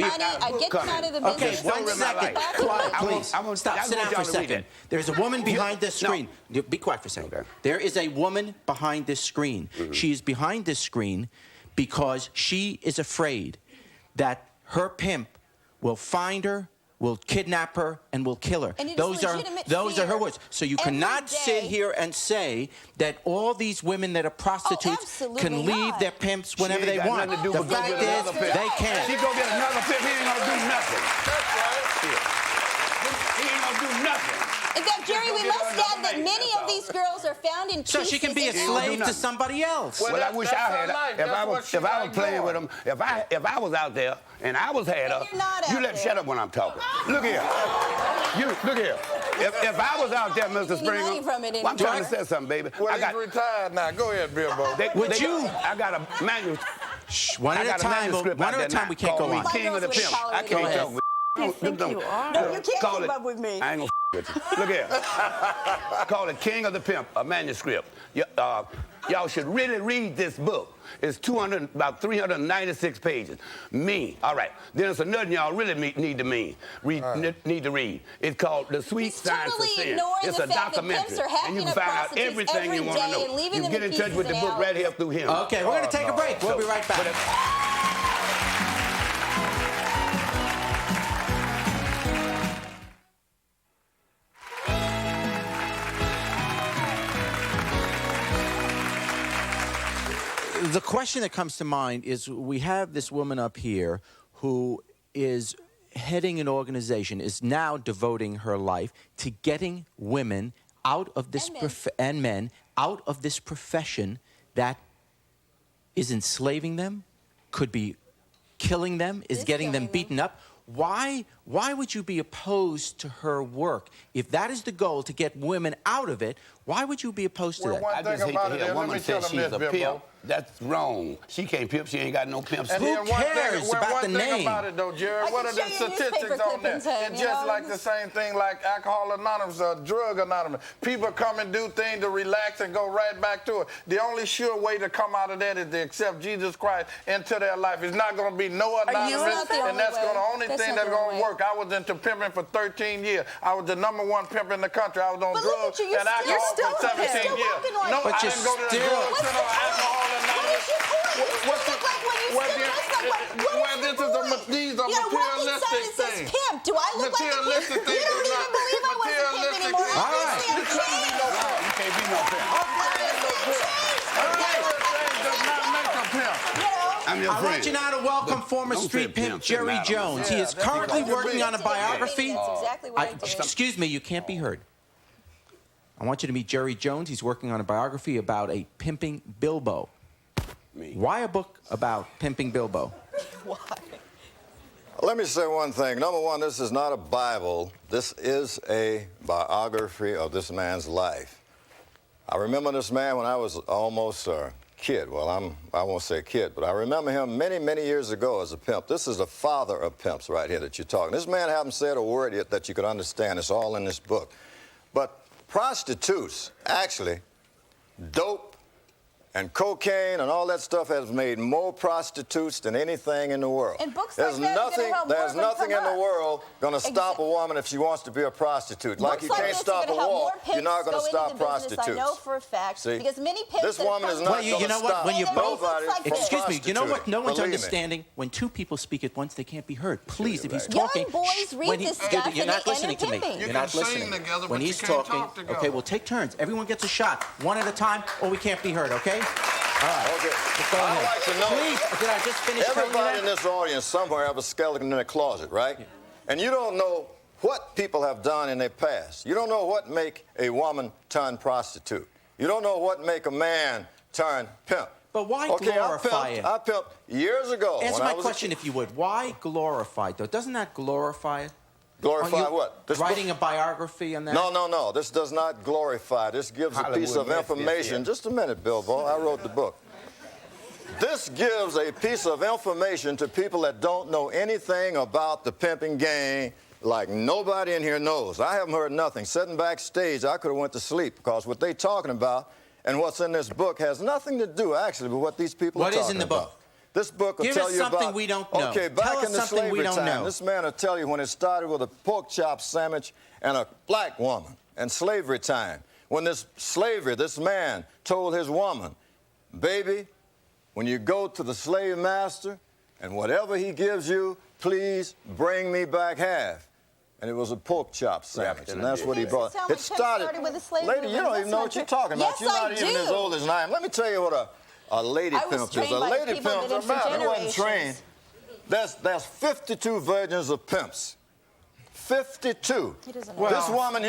money, I get them out of the business. Okay, 1 second. Quiet, please. I'm gonna stop. Sit down for a second. There's a woman behind this screen. No. Be quiet for a second. Okay. There is a woman behind this screen. She is behind this screen because she is afraid that her pimp will find her, will kidnap her, and will kill her. Those are her words. So you cannot sit here and say that all these women that are prostitutes can leave their pimps whenever they want. The fact is, they can't. She go get another pimp, he ain't gonna do nothing. That's right. He ain't gonna do nothing. In fact, Jerry, we must add that many of these girls are found in so she can be a slave to somebody else. Well, I wish I had her. If I was playing with them, if I was out there and I was had her, you let shut up when I'm talking. Look here. Look here. If I was out there, Mr. Springer, I'm trying to say something, baby. Well, he's retired now. Go ahead, Bilbo. I got a manual. One at a time. One at a time. We can't go on. King of the pimp. I can't talk with you think you are. No, you can't keep up with me. I ain't gonna with you. Look here. Call it King of the Pimp, a manuscript. Y'all should really read this book. It's about 396 pages. Mean. All right. Then there's another y'all really need to need to read. It's called The Sweet Science of Sin. It's a documentary. And you can find out everything you want to know. You can get in touch with the book right here through him. Okay, we're going to take a break. We'll be right back. The question that comes to mind is we have this woman up here who is heading an organization, is now devoting her life to getting women out of this and men out of this profession that is enslaving them, could be killing them, is getting them beaten up. Why would you be opposed to her work? If that is the goal, to get women out of it, why would you be opposed to that? I just hate to hear a woman say she's a pimp. That's wrong. She can't pimp. She ain't got no pimps. Who cares about the name? One thing about it, though, Jerry, what are the statistics on that? It's just like the same thing like Alcohol Anonymous or Drug Anonymous. People come and do things to relax and go right back to it. The only sure way to come out of that is to accept Jesus Christ into their life. It's not going to be no anonymous, and that's the only thing that's going to work. I was into pimping for 13 years. I was the #1 pimp in the country. I was on drugs and alcohol for 17 years. No, I didn't go to the drug center or alcohol. What does you look like when you these are materialistic things. Pimp. Do I look like a pimp? You don't even believe I was a pimp anymore. All right. You can't be no pimp. I want you now to welcome former street pimp Jerry Jones. He is currently working on a biography. Excuse me, you can't be heard. I want you to meet Jerry Jones. He's working on a biography about a pimping Bilbo. Why a book about pimping Bilbo? Why? Let me say one thing. Number one, this is not a Bible. This is a biography of this man's life. I remember this man when I was almost a kid. Well, I won't say kid, but I remember him many, many years ago as a pimp. This is the father of pimps right here that you're talking. This man hasn't said a word yet that you could understand. It's all in this book. But prostitutes, actually, dope and cocaine and all that stuff has made more prostitutes than anything in the world. And books there's like there's nothing in the world going to stop a woman if she wants to be a prostitute. Like you can't stop a war, you're not going to stop prostitutes. I know for a fact. See? Because many pimps this woman is not going to stop nobody from Excuse me, you know what no one's understanding? When two people speak at once, they can't be heard. Please, if he's talking... Young boys read this stuff You're not listening to me. You're not listening. When he's talking... Okay, we'll take turns. Everyone gets a shot. One at a time, or we can't be heard, okay? All right. Okay. Go ahead. I'd like to know. Please, did I just finish everybody in this audience somewhere have a skeleton in their closet, right? Yeah. And you don't know what people have done in their past. You don't know what make a woman turn prostitute. You don't know what make a man turn pimp. But why glorify it? I pimped years ago. Answer my question, if you would. Why glorify it, though? Doesn't that glorify it? Glorify what? Writing a biography on that? No. This does not glorify. This gives a piece of information. Just a minute, Bilbo. I wrote the book. This gives a piece of information to people that don't know anything about the pimping game, like nobody in here knows. I haven't heard nothing. Sitting backstage, I could have went to sleep because what they're talking about and what's in this book has nothing to do, actually, with what these people are talking about. What is in the book? This book will Give tell us you something about... we don't know. Okay, back Tell us in the something we slavery don't time, know. this man will tell you when it started with a pork chop sandwich and a black woman in slavery time. When this man told his woman, baby, when you go to the slave master and whatever he gives you, please bring me back half. And it was a pork chop sandwich, and that's what he brought. It started with the slave lady, you don't even know what you're talking about. Yes, you're not even as old as I am. Let me tell you what a lady pimp is. A lady pimp, you wasn't trained. There's 52 versions of pimps. 52. This woman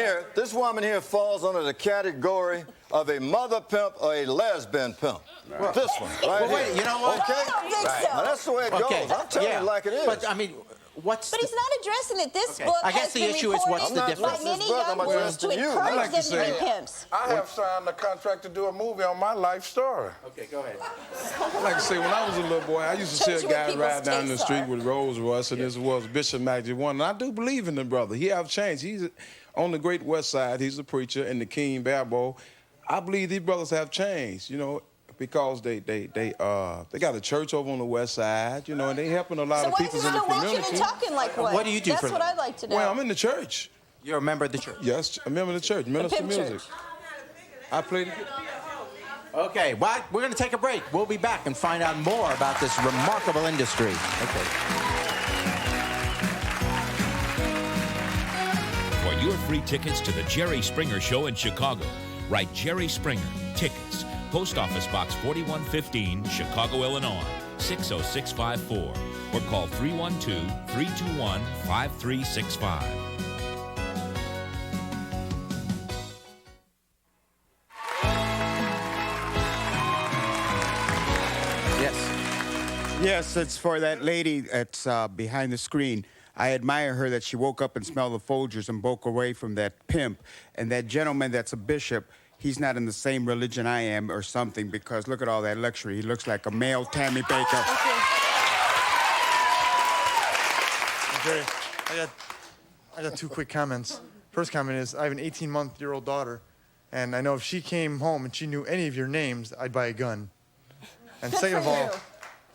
here falls under the category of a mother pimp or a lesbian pimp. Right. This one, right here. Wait, you know what? Okay? I don't think so. Now, that's the way it goes. I'm telling you like it is. But, I mean, But he's not addressing it. This book I guess the issue is what's the difference? by many young women to encourage them to be pimps. I have signed a contract to do a movie on my life story. Okay, go ahead. I'd like to say, when I was a little boy, I used to see a guy ride down the street with Rolls Royce, and this was Bishop Magic One. And I do believe in the brother. He have changed. He's on the Great West Side. He's a preacher in the King Bilbo. I believe these brothers have changed, you know, because they got a church over on the West Side, you know, and they helping a lot of people in the community. So talking like what? What do you do That's for what I'd like to know. Well, I'm in the church. You're a member of the church? Yes, a member of the church, minister music. church. I play the... Okay, well, we're going to take a break. We'll be back and find out more about this remarkable industry. Okay. For your free tickets to the Jerry Springer Show in Chicago, write Jerry Springer, Tickets, Post Office Box 4115, Chicago, Illinois, 60654, or call 312-321-5365. Yes, it's for that lady that's behind the screen. I admire her that she woke up and smelled the Folgers and broke away from that pimp. And that gentleman that's a bishop, he's not in the same religion I am or something, because look at all that luxury. He looks like a male Tammy Baker. Jerry, I got two quick comments. First comment is, I have an 18-month-old daughter, and I know if she came home and she knew any of your names, I'd buy a gun. And second of all,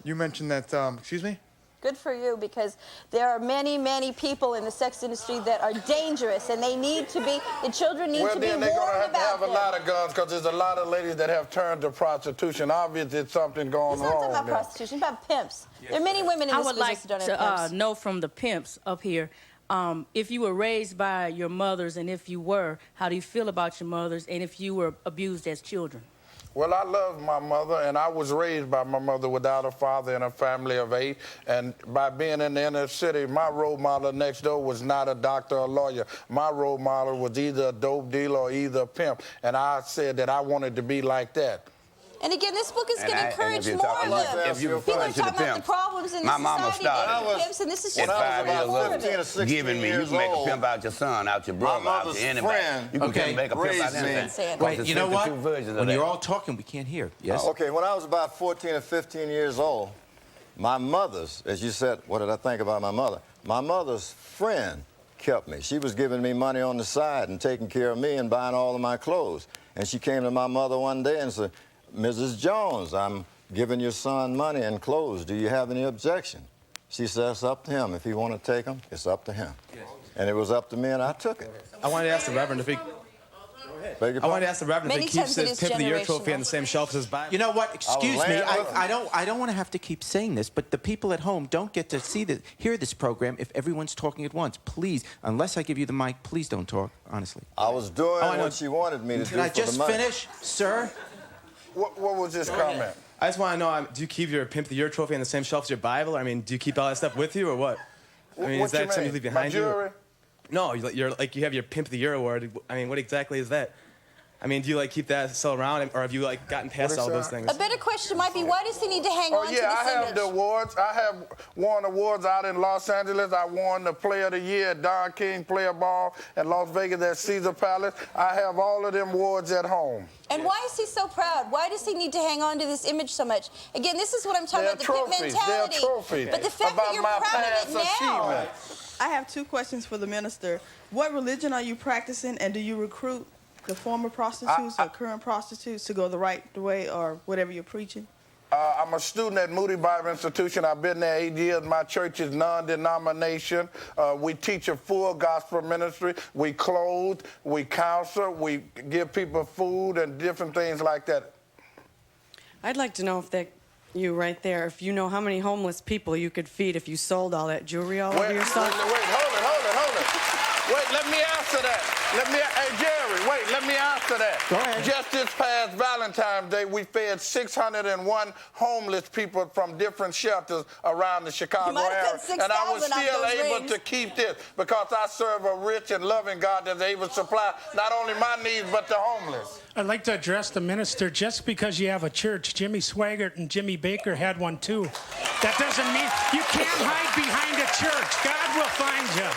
you mentioned that, excuse me? Good for you, because there are many, many people in the sex industry that are dangerous, and they need to be, the children need to be warned about them. Well, then they're going to have a lot of guns, because there's a lot of ladies that have turned to prostitution. Obviously, it's something going wrong. It's not talking about prostitution, it's about pimps. There are many women in this business who don't have pimps. I would like to know from the pimps up here, if you were raised by your mothers, and if you were, how do you feel about your mothers, and if you were abused as children? Well, I love my mother, and I was raised by my mother without a father in a family of 8. And by being in the inner city, my role model next door was not a doctor or lawyer. My role model was either a dope dealer or either a pimp. And I said that I wanted to be like that. And again, this book is going to encourage more of them. People are talking about the problems in the society with pimps, and this is just more of it. Giving me, you can make a pimp out your son, out your brother, out your anybody. You can make a pimp out anything. Wait, you know what? When you're all talking, we can't hear. Yes? Okay, when I was about 14 or 15 years old, my mother's, as you said, what did I think about my mother? My mother's friend kept me. She was giving me money on the side and taking care of me and buying all of my clothes. And she came to my mother one day and said, Mrs. Jones, I'm giving your son money and clothes. Do you have any objection? She said, it's up to him. If he want to take them, it's up to him. Yes. And it was up to me, and I took it. I wanted to ask the Reverend if he... I wanted to ask the Reverend if he keeps his Pimp of the Year trophy on the same shelf as his Bible. You know what? Excuse me. I don't want to have to keep saying this, but the people at home don't get to hear this program if everyone's talking at once. Please, unless I give you the mic, please don't talk, honestly. I was doing what she wanted me to do for the money. Can I just finish, sir? What was this comment? I just want to know, do you keep your Pimp of the Year trophy on the same shelf as your Bible? I mean, do you keep all that stuff with you, or what? I mean, is that something you leave behind you? Jewelry? No, you have your Pimp of the Year award. I mean, what exactly is that? I mean, do you keep that still around, or have you gotten past all those things? A better question might be, why does he need to hang on to this image? I have the awards. I have won awards out in Los Angeles. I won the Player of the Year at Don King Player Ball in Las Vegas at Caesar Palace. I have all of them awards at home. And why is he so proud? Why does he need to hang on to this image so much? Again, this is what I'm talking about, the pimp mentality. They're trophies. But the fact that you're proud of it now. I have two questions for the minister. What religion are you practicing, and do you recruit the former prostitutes or current prostitutes to go the right way or whatever you're preaching? I'm a student at Moody Bible Institution. I've been there 8 years. My church is non-denomination. We teach a full gospel ministry. We clothe, we counsel, we give people food and different things like that. I'd like to know if that, you right there, if you know how many homeless people you could feed if you sold all that jewelry all over yourself. Wait, hold it. Wait, let me answer that. Hey, Jerry, wait, let me answer that. Go ahead. Just this past Valentine's Day, we fed 601 homeless people from different shelters around the Chicago area. And I was still able to keep this because I serve a rich and loving God that's able to supply not only my needs, but the homeless. I'd like to address the minister. Just because you have a church, Jimmy Swaggart and Jimmy Baker had one too. That doesn't mean you can't hide behind a church. God will find you.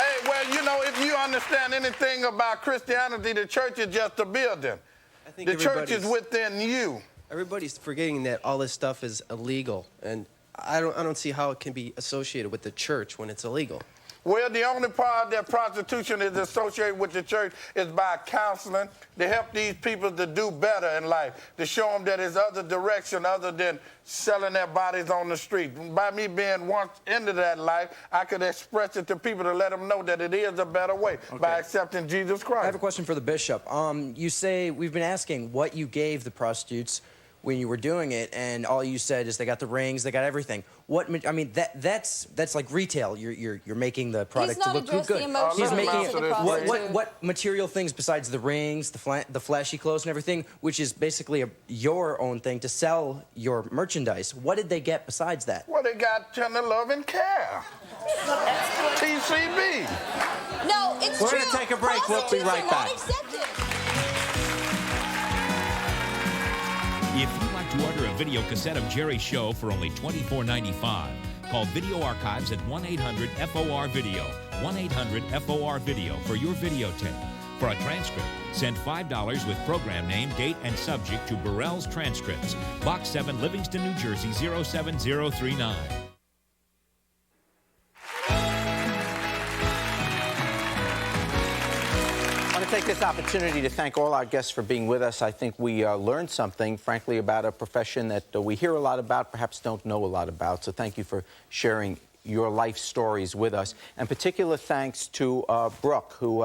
Hey, well, you know, if you understand anything about Christianity, the church is just a building. I think the church is within you. Everybody's forgetting that all this stuff is illegal, and I don't see how it can be associated with the church when it's illegal. Well, the only part that prostitution is associated with the church is by counseling to help these people to do better in life, to show them that there's other direction other than selling their bodies on the street. By me being once into that life, I could express it to people to let them know that it is a better way by accepting Jesus Christ. I have a question for the bishop. You say, we've been asking what you gave the prostitutes when you were doing it, and all you said is they got the rings, they got everything. What, I mean, that's like retail. You're making the product to look good. He's making it. What material things besides the rings, the flashy clothes and everything, which is basically your own thing to sell your merchandise. What did they get besides that? Well, they got tender love and care. TCB. No, it's true. We're going to take a break. We'll be right back. If you'd like to order a video cassette of Jerry's show for only $24.95, call Video Archives at 1-800-FOR-VIDEO, 1-800-FOR-VIDEO for your videotape. For a transcript, send $5 with program name, date, and subject to Burrell's Transcripts, Box 7, Livingston, New Jersey, 07039. I want to take this opportunity to thank all our guests for being with us. I think we learned something, frankly, about a profession that we hear a lot about, perhaps don't know a lot about. So thank you for sharing your life stories with us. And particular thanks to Brooke, who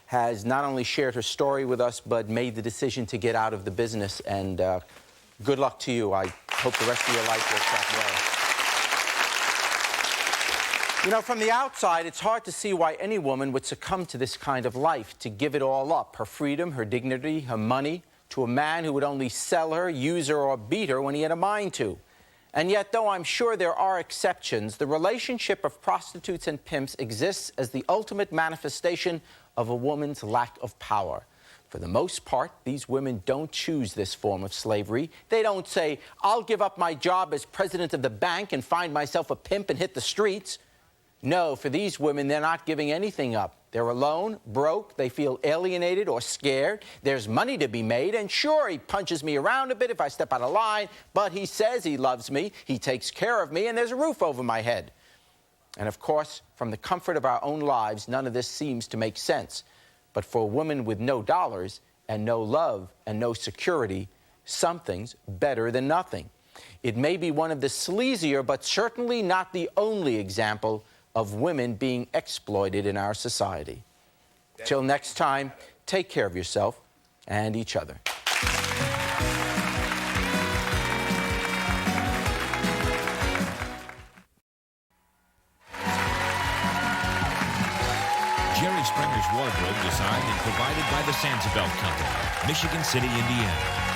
has not only shared her story with us, but made the decision to get out of the business. And good luck to you. I hope the rest of your life works out well. You know, from the outside, it's hard to see why any woman would succumb to this kind of life, to give it all up, her freedom, her dignity, her money, to a man who would only sell her, use her, or beat her when he had a mind to. And yet, though I'm sure there are exceptions, the relationship of prostitutes and pimps exists as the ultimate manifestation of a woman's lack of power. For the most part, these women don't choose this form of slavery. They don't say, I'll give up my job as president of the bank and find myself a pimp and hit the streets. No, for these women, they're not giving anything up. They're alone, broke, they feel alienated or scared. There's money to be made, and sure, he punches me around a bit if I step out of line, but he says he loves me, he takes care of me, and there's a roof over my head. And of course, from the comfort of our own lives, none of this seems to make sense. But for a woman with no dollars and no love and no security, something's better than nothing. It may be one of the sleazier, but certainly not the only example of women being exploited in our society. Till next time, take care of yourself and each other. Jerry Springer's wardrobe designed and provided by the Sansevelt Company, Michigan City, Indiana.